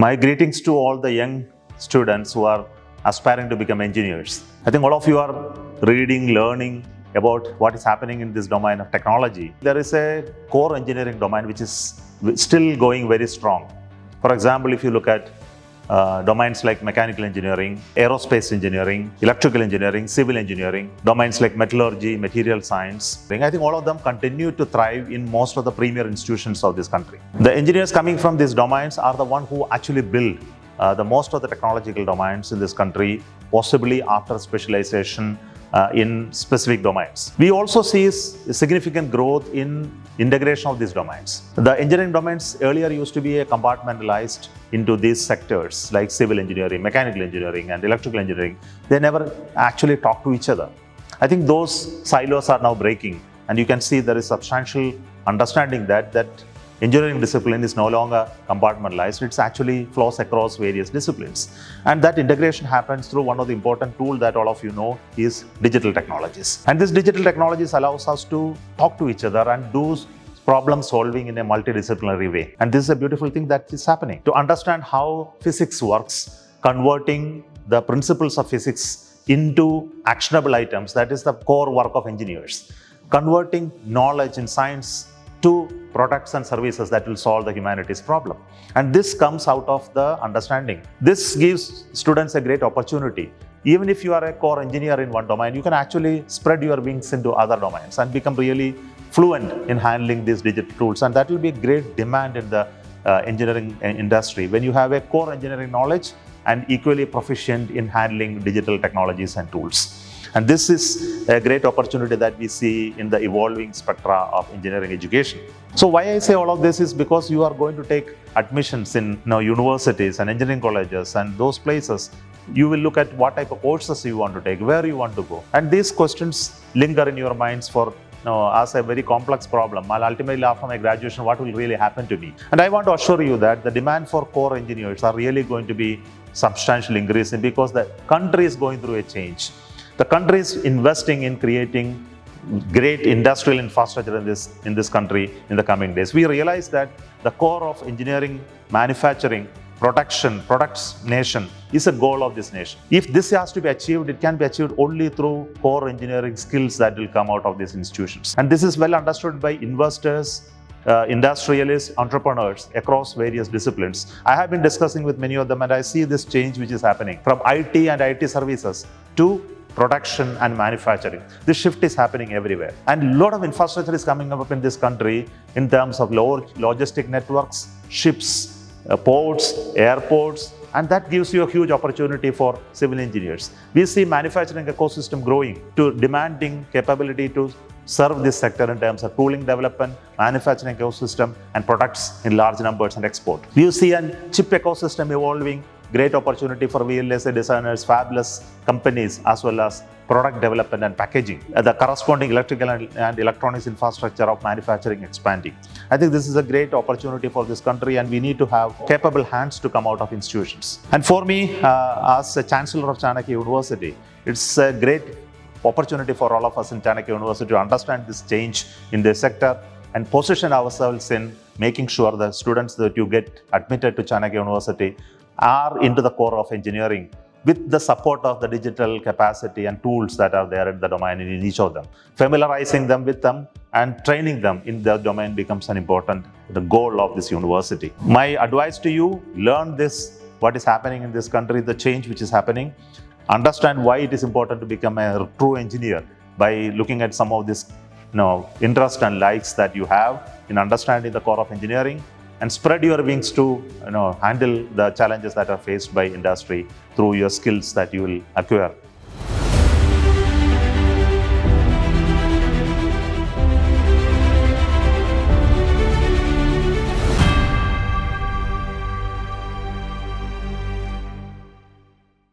My greetings to all the young students who are aspiring to become engineers. I think all of you are reading, learning about what is happening in this domain of technology. There is a core engineering domain which is still going very strong. For example, if you look at domains like mechanical engineering, aerospace engineering, electrical engineering, civil engineering, domains like metallurgy, material science. I think all of them continue to thrive in most of the premier institutions of this country. The engineers coming from these domains are the ones who actually build the most of the technological domains in this country, possibly after specialization in specific domains. We also see significant growth in integration of these domains. The engineering domains earlier used to be compartmentalized into these sectors like civil engineering, mechanical engineering, and electrical engineering. They never actually talk to each other. I think those silos are now breaking, and you can see there is substantial understanding that engineering discipline is no longer compartmentalized. It actually flows across various disciplines. And that integration happens through one of the important tools that all of you know is digital technologies. And this digital technologies allows us to talk to each other and do problem solving in a multidisciplinary way. And this is a beautiful thing that is happening. To understand how physics works, converting the principles of physics into actionable items, that is the core work of engineers. Converting knowledge in science to products and services that will solve the humanity's problem. And this comes out of the understanding. This gives students a great opportunity. Even if you are a core engineer in one domain, you can actually spread your wings into other domains and become really fluent in handling these digital tools. And that will be a great demand in the engineering industry when you have a core engineering knowledge and equally proficient in handling digital technologies and tools. And this is a great opportunity that we see in the evolving spectra of engineering education. So why I say all of this is because you are going to take admissions in universities and engineering colleges and those places. You will look at what type of courses you want to take, where you want to go. And these questions linger in your minds for as a very complex problem. Well, ultimately, after my graduation, what will really happen to me? And I want to assure you that the demand for core engineers are really going to be substantially increasing because the country is going through a change. The country is investing in creating great industrial infrastructure in this country in the coming days. We realize that the core of engineering, manufacturing, products nation is a goal of this nation. If this has to be achieved, it can be achieved only through core engineering skills that will come out of these institutions. And this is well understood by investors, industrialists, entrepreneurs across various disciplines. I have been discussing with many of them and I see this change which is happening from IT and IT services to production and manufacturing. This shift is happening everywhere. And a lot of infrastructure is coming up in this country in terms of logistic networks, ships, ports, airports, and that gives you a huge opportunity for civil engineers. We see manufacturing ecosystem growing to demanding capability to serve this sector in terms of tooling development, manufacturing ecosystem, and products in large numbers and export. We see a chip ecosystem evolving, great opportunity for VLSI designers, fabulous companies, as well as product development and packaging. The corresponding electrical and electronics infrastructure of manufacturing expanding. I think this is a great opportunity for this country and we need to have capable hands to come out of institutions. And for me, as a Chancellor of Chanakya University, it's a great opportunity for all of us in Chanakya University to understand this change in the sector and position ourselves in making sure the students that you get admitted to Chanakya University are into the core of engineering with the support of the digital capacity and tools that are there in the domain in each of them. Familiarizing them with them and training them in the domain becomes an important goal of this university. My advice to you, learn this, what is happening in this country, the change which is happening. Understand why it is important to become a true engineer by looking at some of this interest and likes that you have in understanding the core of engineering, and spread your wings to handle the challenges that are faced by industry through your skills that you will acquire